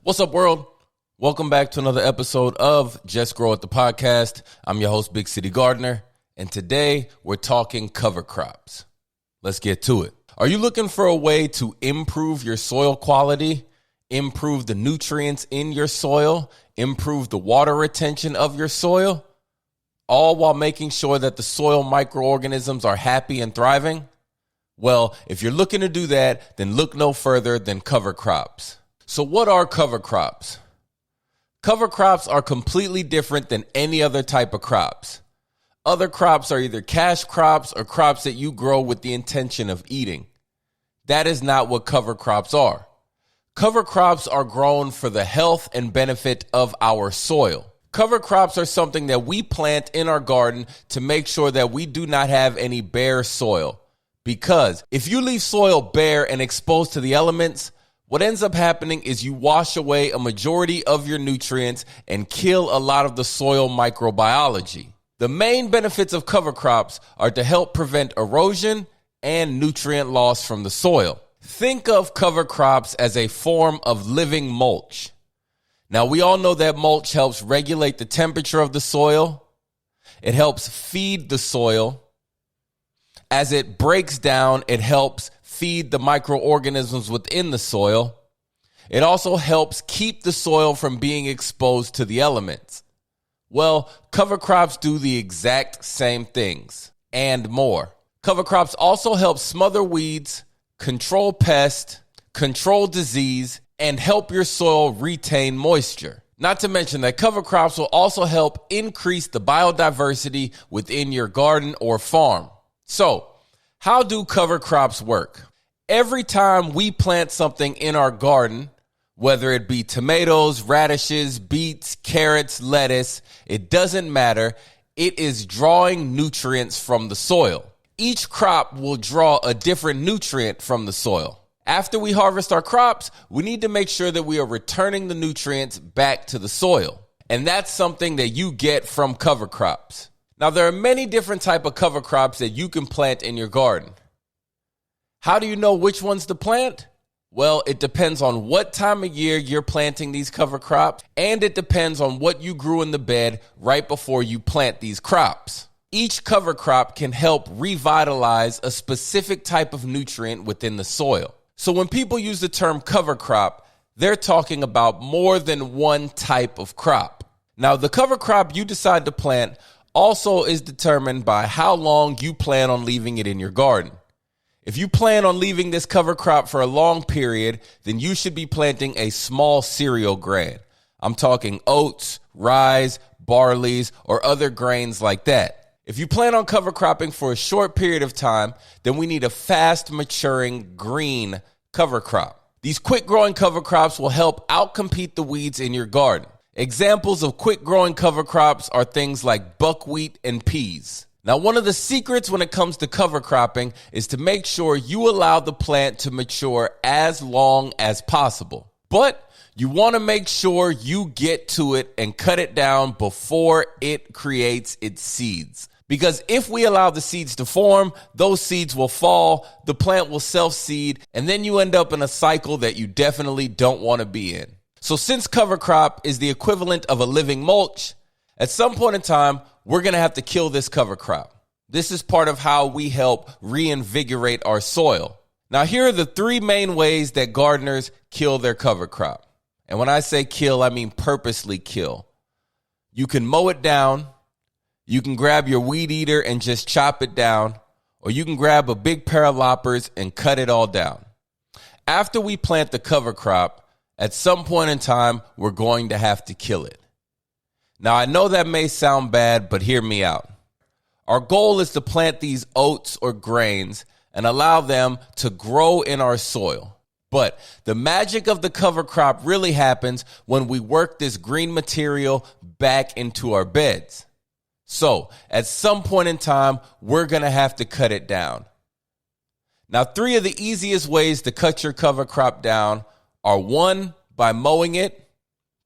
What's up, world? Welcome back to another episode of Just Grow It, the podcast. I'm your host, Big City Gardener, and today we're talking cover crops. Let's get to it. Are you looking for a way to improve your soil quality, improve the nutrients in your soil, improve the water retention of your soil, all while making sure that the soil microorganisms are happy and thriving? Well, if you're looking to do that, then look no further than cover crops. So what are cover crops? Cover crops are completely different than any other type of crops. Other crops are either cash crops or crops that you grow with the intention of eating. That is not what cover crops are. Cover crops are grown for the health and benefit of our soil. Cover crops are something that we plant in our garden to make sure that we do not have any bare soil. Because if you leave soil bare and exposed to the elements, what ends up happening is you wash away a majority of your nutrients and kill a lot of the soil microbiology. The main benefits of cover crops are to help prevent erosion and nutrient loss from the soil. Think of cover crops as a form of living mulch. Now, we all know that mulch helps regulate the temperature of the soil. It helps feed the soil. As it breaks down, it helps feed the microorganisms within the soil. It also helps keep the soil from being exposed to the elements. Well, cover crops do the exact same things and more. Cover crops also help smother weeds, control pests, control disease, and help your soil retain moisture. Not to mention that cover crops will also help increase the biodiversity within your garden or farm. So, how do cover crops work? Every time we plant something in our garden, whether it be tomatoes, radishes, beets, carrots, lettuce, it doesn't matter. It is drawing nutrients from the soil. Each crop will draw a different nutrient from the soil. After we harvest our crops, we need to make sure that we are returning the nutrients back to the soil. And that's something that you get from cover crops. Now, there are many different types of cover crops that you can plant in your garden. How do you know which ones to plant? Well, it depends on what time of year you're planting these cover crops, and it depends on what you grew in the bed right before you plant these crops. Each cover crop can help revitalize a specific type of nutrient within the soil. So when people use the term cover crop, they're talking about more than one type of crop. Now, the cover crop you decide to plant also is determined by how long you plan on leaving it in your garden. If you plan on leaving this cover crop for a long period, then you should be planting a small cereal grain. I'm talking oats, rye, barleys, or other grains like that. If you plan on cover cropping for a short period of time, then we need a fast maturing green cover crop. These quick growing cover crops will help outcompete the weeds in your garden. Examples of quick growing cover crops are things like buckwheat and peas. Now, one of the secrets when it comes to cover cropping is to make sure you allow the plant to mature as long as possible. But you want to make sure you get to it and cut it down before it creates its seeds. Because if we allow the seeds to form, those seeds will fall, the plant will self-seed, and then you end up in a cycle that you definitely don't want to be in. So since cover crop is the equivalent of a living mulch, at some point in time, we're going to have to kill this cover crop. This is part of how we help reinvigorate our soil. Now, here are the three main ways that gardeners kill their cover crop. And when I say kill, I mean purposely kill. You can mow it down. You can grab your weed eater and just chop it down. Or you can grab a big pair of loppers and cut it all down. After we plant the cover crop, at some point in time, we're going to have to kill it. Now, I know that may sound bad, but hear me out. Our goal is to plant these oats or grains and allow them to grow in our soil. But the magic of the cover crop really happens when we work this green material back into our beds. So, at some point in time, we're going to have to cut it down. Now, three of the easiest ways to cut your cover crop down are: 1, by mowing it;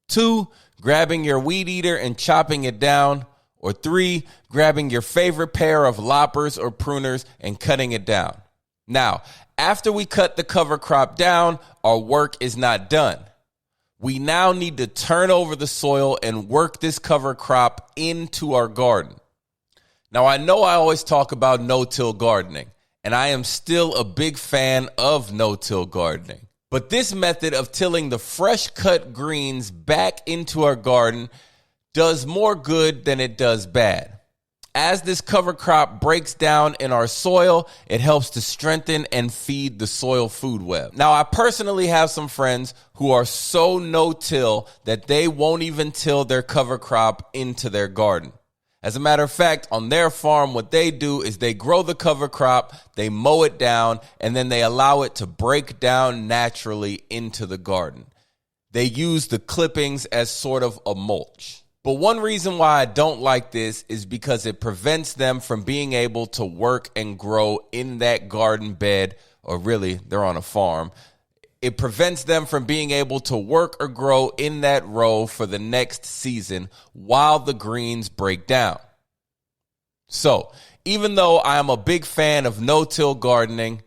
2, grabbing your weed eater and chopping it down; or 3, grabbing your favorite pair of loppers or pruners and cutting it down. Now, after we cut the cover crop down, our work is not done. We now need to turn over the soil and work this cover crop into our garden. Now, I know I always talk about no-till gardening, and I am still a big fan of no-till gardening. But this method of tilling the fresh cut greens back into our garden does more good than it does bad. As this cover crop breaks down in our soil, it helps to strengthen and feed the soil food web. Now, I personally have some friends who are so no-till that they won't even till their cover crop into their garden. As a matter of fact, on their farm, what they do is they grow the cover crop, they mow it down, and then they allow it to break down naturally into the garden. They use the clippings as sort of a mulch. But one reason why I don't like this is because it prevents them from being able to work and grow in that garden bed, or really, they're on a farm. It prevents them from being able to work or grow in that row for the next season while the greens break down. So, even though I am a big fan of no-till gardening,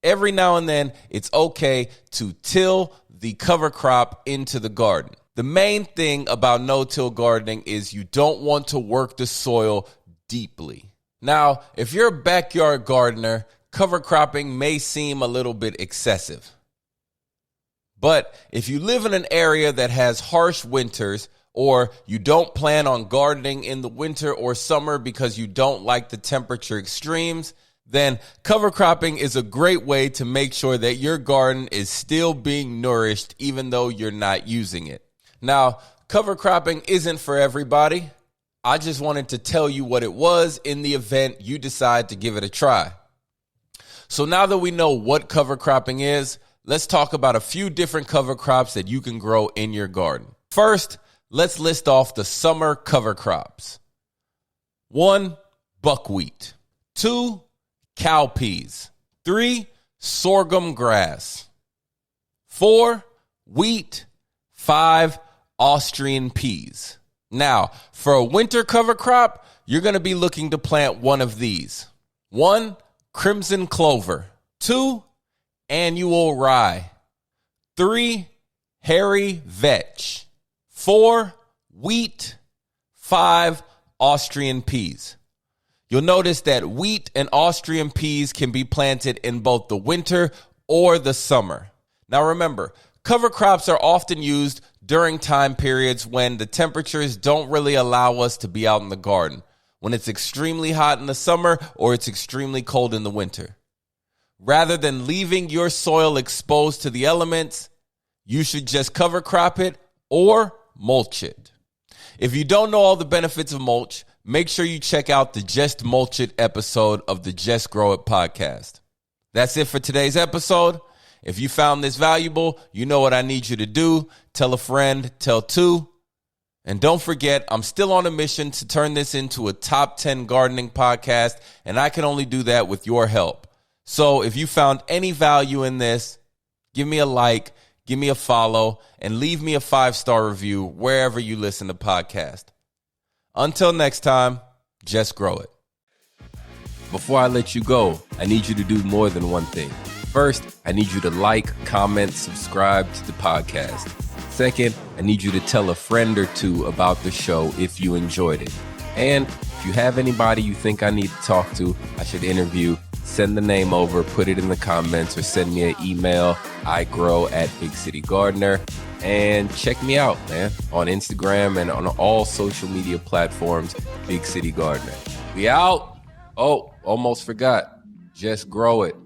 every now and then it's okay to till the cover crop into the garden. The main thing about no-till gardening is you don't want to work the soil deeply. Now, if you're a backyard gardener, cover cropping may seem a little bit excessive. But if you live in an area that has harsh winters, or you don't plan on gardening in the winter or summer because you don't like the temperature extremes, then cover cropping is a great way to make sure that your garden is still being nourished even though you're not using it. Now, cover cropping isn't for everybody. I just wanted to tell you what it was in the event you decide to give it a try. So now that we know what cover cropping is, let's talk about a few different cover crops that you can grow in your garden. First, let's list off the summer cover crops. 1, buckwheat. 2, cowpeas. 3, sorghum grass. 4, wheat. 5, Austrian peas. Now, for a winter cover crop, you're going to be looking to plant one of these. 1, crimson clover. 2, annual rye. 3, hairy vetch. 4, wheat. 5, Austrian peas. You'll notice that wheat and Austrian peas can be planted in both the winter or the summer. Now remember, cover crops are often used during time periods when the temperatures don't really allow us to be out in the garden, when it's extremely hot in the summer or it's extremely cold in the winter. Rather than leaving your soil exposed to the elements, you should just cover crop it or mulch it. If you don't know all the benefits of mulch, make sure you check out the Just Mulch It episode of the Just Grow It podcast. That's it for today's episode. If you found this valuable, you know what I need you to do. Tell a friend, tell two. And don't forget, I'm still on a mission to turn this into a top 10 gardening podcast, and I can only do that with your help. So if you found any value in this, give me a like, give me a follow, and leave me a 5-star review wherever you listen to podcasts. Until next time, just grow it. Before I let you go, I need you to do more than one thing. First, I need you to like, comment, subscribe to the podcast. Second, I need you to tell a friend or two about the show if you enjoyed it. And if you have anybody you think I need to talk to, I should interview, send the name over, put it in the comments, or send me an email, igrow@BigCityGardener. And check me out, man, on Instagram and on all social media platforms, Big City Gardener. We out. Oh, almost forgot. Just grow it.